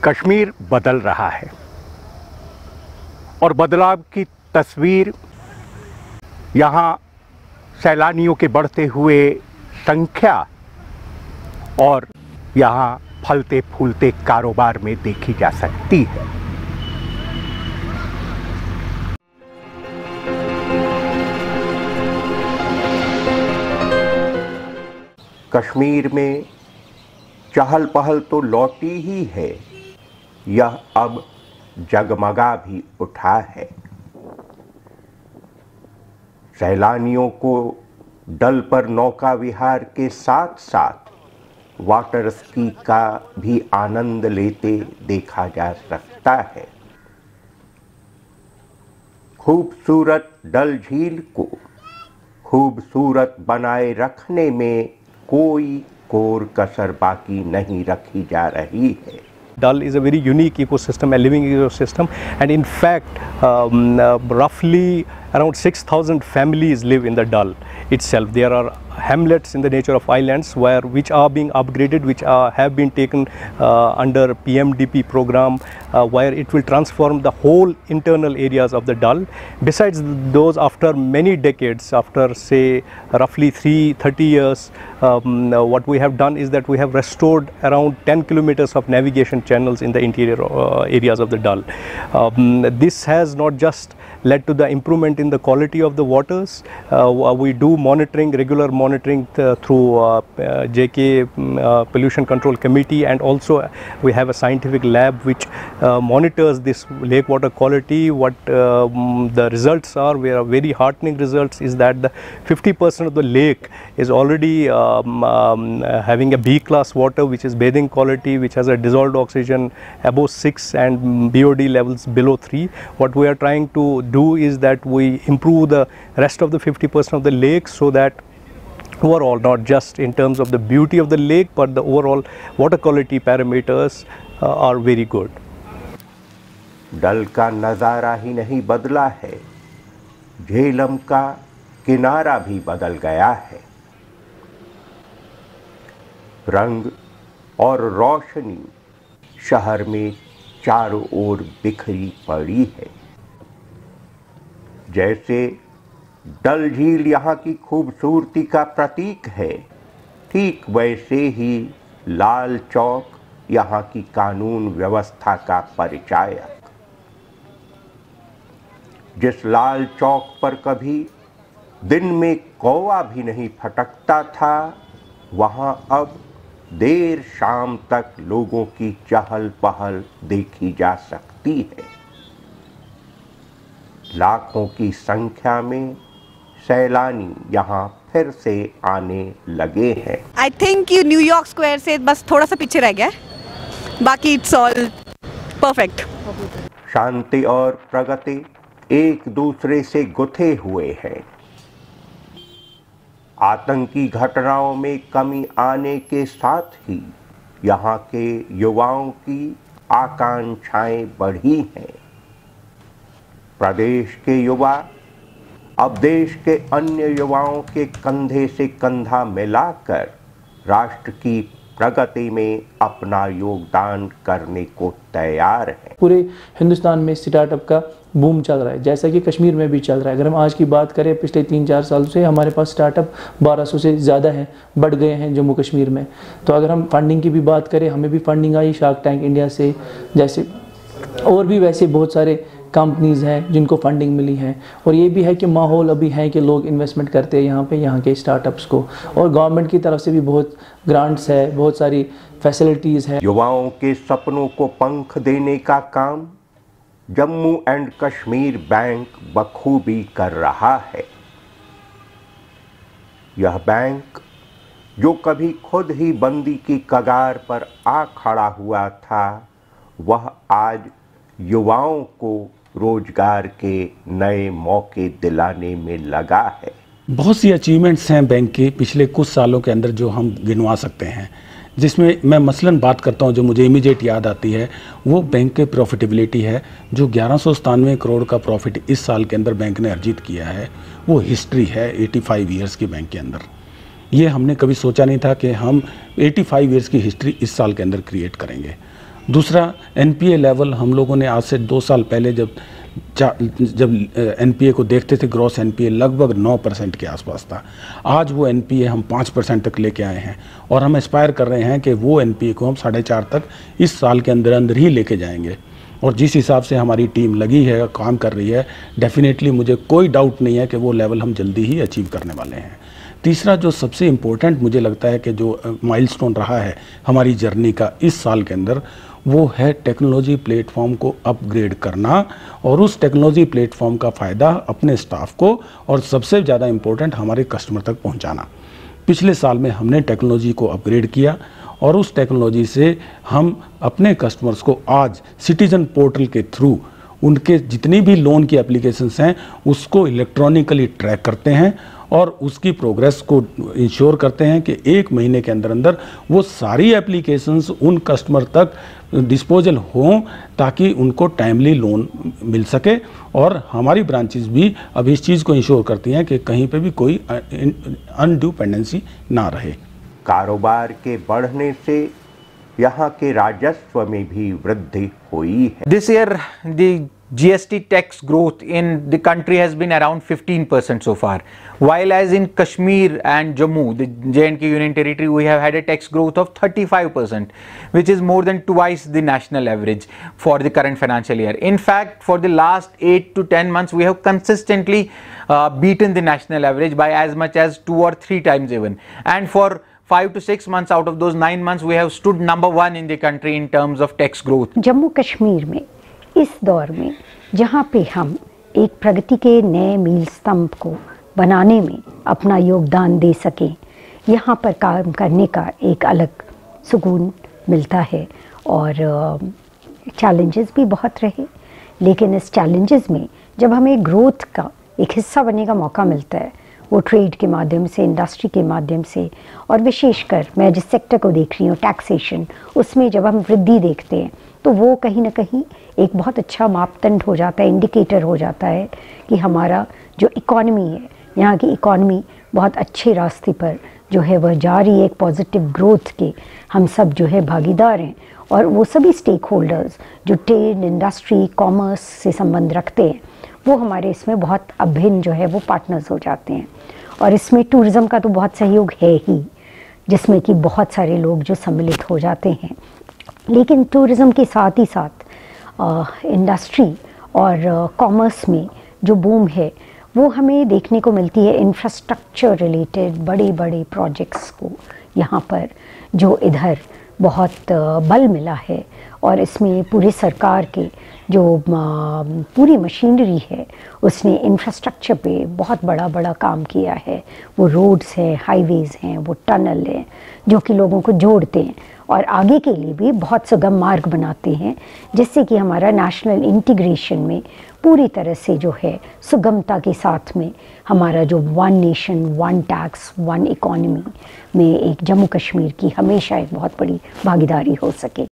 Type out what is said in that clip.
कश्मीर बदल रहा है और बदलाव की तस्वीर यहाँ सैलानियों के बढ़ते हुए संख्या और यहाँ फलते फूलते कारोबार में देखी जा सकती है। कश्मीर में चहल पहल तो लौटी ही है, यह अब जगमगा भी उठा है। सैलानियों को डल पर नौका विहार के साथ साथ वाटर स्की का भी आनंद लेते देखा जा सकता है। खूबसूरत डल झील को खूबसूरत बनाए रखने में कोई कोर कसर बाकी नहीं रखी जा रही है। Dal is a very unique ecosystem, a living ecosystem, and in fact roughly around 6,000 families live in the Dal itself. There are hamlets in the nature of islands which are being upgraded, which have been taken under PMDP program, where it will transform the whole internal areas of the Dal. Besides those, after many decades, after say roughly 30 years, what we have done is that we have restored around 10 kilometers of navigation channels in the interior areas of the Dal. This has not just led to the improvement in the quality of the waters. We do monitoring, regular monitoring through JK Pollution Control Committee, and also we have a scientific lab which monitors this lake water quality. What the results are, very heartening results, is that the 50% of the lake is already having a B class water, which is bathing quality, which has a dissolved oxygen above 6 and BOD levels below 3. What we are trying to do is that we improve the rest of the 50% of the lake, so that overall, not just in terms of the beauty of the lake, but the overall water quality parameters are very good. डल का नज़ारा ही नहीं बदला है, झेलम का किनारा भी बदल गया है। रंग और रोशनी शहर में चारों ओर बिखरी पड़ी है। जैसे डल झील यहाँ की खूबसूरती का प्रतीक है, ठीक वैसे ही लाल चौक यहाँ की कानून व्यवस्था का परिचायक। जिस लाल चौक पर कभी दिन में कौवा भी नहीं फटकता था, वहाँ अब देर शाम तक लोगों की चहल पहल देखी जा सकती है। लाखों की संख्या में सैलानी यहाँ फिर से आने लगे हैं। आई थिंक ये न्यूयॉर्क स्क्वायर से बस थोड़ा सा पीछे रह गया, बाकी इट्स ऑल परफेक्ट। शांति और प्रगति एक दूसरे से गुथे हुए हैं। आतंकी घटनाओं में कमी आने के साथ ही यहाँ के युवाओं की आकांक्षाएं बढ़ी हैं। प्रदेश के युवा अब देश के अन्य युवाओं के कंधे से कंधा मिलाकर राष्ट्र की प्रगति में अपना योगदान करने को तैयार है। पूरे हिंदुस्तान में स्टार्टअप का बूम चल रहा है, जैसा कि कश्मीर में भी चल रहा है। अगर हम आज की बात करें, पिछले 3-4 साल से हमारे पास स्टार्टअप 1200 से ज़्यादा हैं, बढ़ गए हैं जम्मू कश्मीर में। तो अगर हम फंडिंग की भी बात करें, हमें भी फंडिंग आई शार्क टैंक इंडिया से, जैसे और भी वैसे बहुत सारे कंपनीज़ हैं जिनको फंडिंग मिली है। और ये भी है कि माहौल अभी है कि लोग इन्वेस्टमेंट करते हैं यहाँ पे, यहाँ के स्टार्टअप्स को, और गवर्नमेंट की तरफ से भी बहुत ग्रांट्स है, बहुत सारी फैसिलिटीज़ है। युवाओं के सपनों को पंख देने का काम जम्मू एंड कश्मीर बैंक बखूबी कर रहा है। यह बैंक जो कभी खुद ही बंदी की कगार पर आ खड़ा हुआ था, वह आज युवाओं को रोजगार के नए मौके दिलाने में लगा है। बहुत सी अचीवमेंट्स हैं बैंक के पिछले कुछ सालों के अंदर जो हम गिनवा सकते हैं, जिसमें मैं मसलन बात करता हूं, जो मुझे इमीडिएट याद आती है वो बैंक के प्रॉफिटेबिलिटी है। जो 1197 करोड़ का प्रॉफिट इस साल के अंदर बैंक ने अर्जित किया है, वो हिस्ट्री है 85 ईयर्स की बैंक के अंदर। ये हमने कभी सोचा नहीं था कि हम 85 ईयर्स की हिस्ट्री इस साल के अंदर क्रिएट करेंगे। दूसरा एनपीए लेवल हम लोगों ने आज से 2 साल पहले जब एनपीए को देखते थे, ग्रॉस एनपीए लगभग 9% के आसपास था। आज वो एनपीए हम 5% तक लेके आए हैं और हम एस्पायर कर रहे हैं कि वो एनपीए को हम 4.5 तक इस साल के अंदर अंदर ही लेके जाएंगे। और जिस हिसाब से हमारी टीम लगी है, काम कर रही है, डेफिनेटली मुझे कोई डाउट नहीं है कि वो लेवल हम जल्दी ही अचीव करने वाले हैं। तीसरा जो सबसे इम्पोर्टेंट मुझे लगता है कि जो माइलस्टोन रहा है हमारी जर्नी का इस साल के अंदर, वो है टेक्नोलॉजी प्लेटफॉर्म को अपग्रेड करना और उस टेक्नोलॉजी प्लेटफॉर्म का फ़ायदा अपने स्टाफ को और सबसे ज़्यादा इम्पोर्टेंट हमारे कस्टमर तक पहुंचाना। पिछले साल में हमने टेक्नोलॉजी को अपग्रेड किया और उस टेक्नोलॉजी से हम अपने कस्टमर्स को आज सिटीजन पोर्टल के थ्रू उनके जितनी भी लोन की एप्लीकेशंस हैं उसको इलेक्ट्रॉनिकली ट्रैक करते हैं और उसकी प्रोग्रेस को इंश्योर करते हैं कि 1 महीने के अंदर अंदर वो सारी एप्लीकेशंस उन कस्टमर तक डिस्पोजल हों ताकि उनको टाइमली लोन मिल सके। और हमारी ब्रांचेस भी अब इस चीज़ को इंश्योर करती हैं कि कहीं पे भी कोई अनड्यू पेंडेंसी ना रहे। कारोबार के बढ़ने से यहाँ के राजस्व में भी वृद्धि हुई है। This year, the GST tax growth in the country has been around 15% so far. While as in Kashmir and Jammu, the J&K Union Territory, we have had a tax growth of 35%, which is more than twice the national average for the current financial year. In fact, for the last 8 to 10 months, we have consistently beaten the national average by as much as 2 or 3 times even. And for 5 to 6 months out of those 9 months, we have stood number 1 in the country in terms of tax growth. Jammu Kashmir में इस दौर में जहाँ पे हम एक प्रगति के नए मील स्तंभ को बनाने में अपना योगदान दे सकें, यहाँ पर काम करने का एक अलग सुकून मिलता है। और चैलेंजेस भी बहुत रहे, लेकिन इस चैलेंजेस में जब हमें ग्रोथ का एक हिस्सा बनने का मौका मिलता है, वो ट्रेड के माध्यम से, इंडस्ट्री के माध्यम से, और विशेषकर मैं जिस सेक्टर को देख रही हूँ टैक्सेशन, उसमें जब हम वृद्धि देखते हैं तो वो कहीं ना कहीं एक बहुत अच्छा मापदंड हो जाता है, इंडिकेटर हो जाता है कि हमारा जो इकॉनमी है, यहाँ की इकॉनमी बहुत अच्छे रास्ते पर जो है वह जा रही है, एक पॉजिटिव ग्रोथ के हम सब जो है भागीदार हैं। और वो सभी स्टेक होल्डर्स जो ट्रेड, इंडस्ट्री, कॉमर्स से संबंध रखते हैं, वो हमारे इसमें बहुत अभिन्न जो है वो पार्टनर्स हो जाते हैं। और इसमें टूरिज़्म का तो बहुत सहयोग है ही, जिसमें कि बहुत सारे लोग जो सम्मिलित हो जाते हैं। लेकिन टूरिज़्म के साथ ही साथ इंडस्ट्री और कॉमर्स में जो बूम है वो हमें देखने को मिलती है। इंफ्रास्ट्रक्चर रिलेटेड बड़े बड़े प्रोजेक्ट्स को यहाँ पर जो इधर बहुत बल मिला है, और इसमें पूरी सरकार के जो पूरी मशीनरी है उसने इंफ्रास्ट्रक्चर पे बहुत बड़ा काम किया है। वो रोड्स हैं, हाईवेज़ हैं, वो टनल हैं जो कि लोगों को जोड़ते हैं और आगे के लिए भी बहुत सुगम मार्ग बनाते हैं, जिससे कि हमारा नेशनल इंटीग्रेशन में पूरी तरह से जो है सुगमता के साथ में हमारा जो 1 नेशन 1 टैक्स 1 इकॉनमी में एक जम्मू कश्मीर की हमेशा एक बहुत बड़ी भागीदारी हो सके।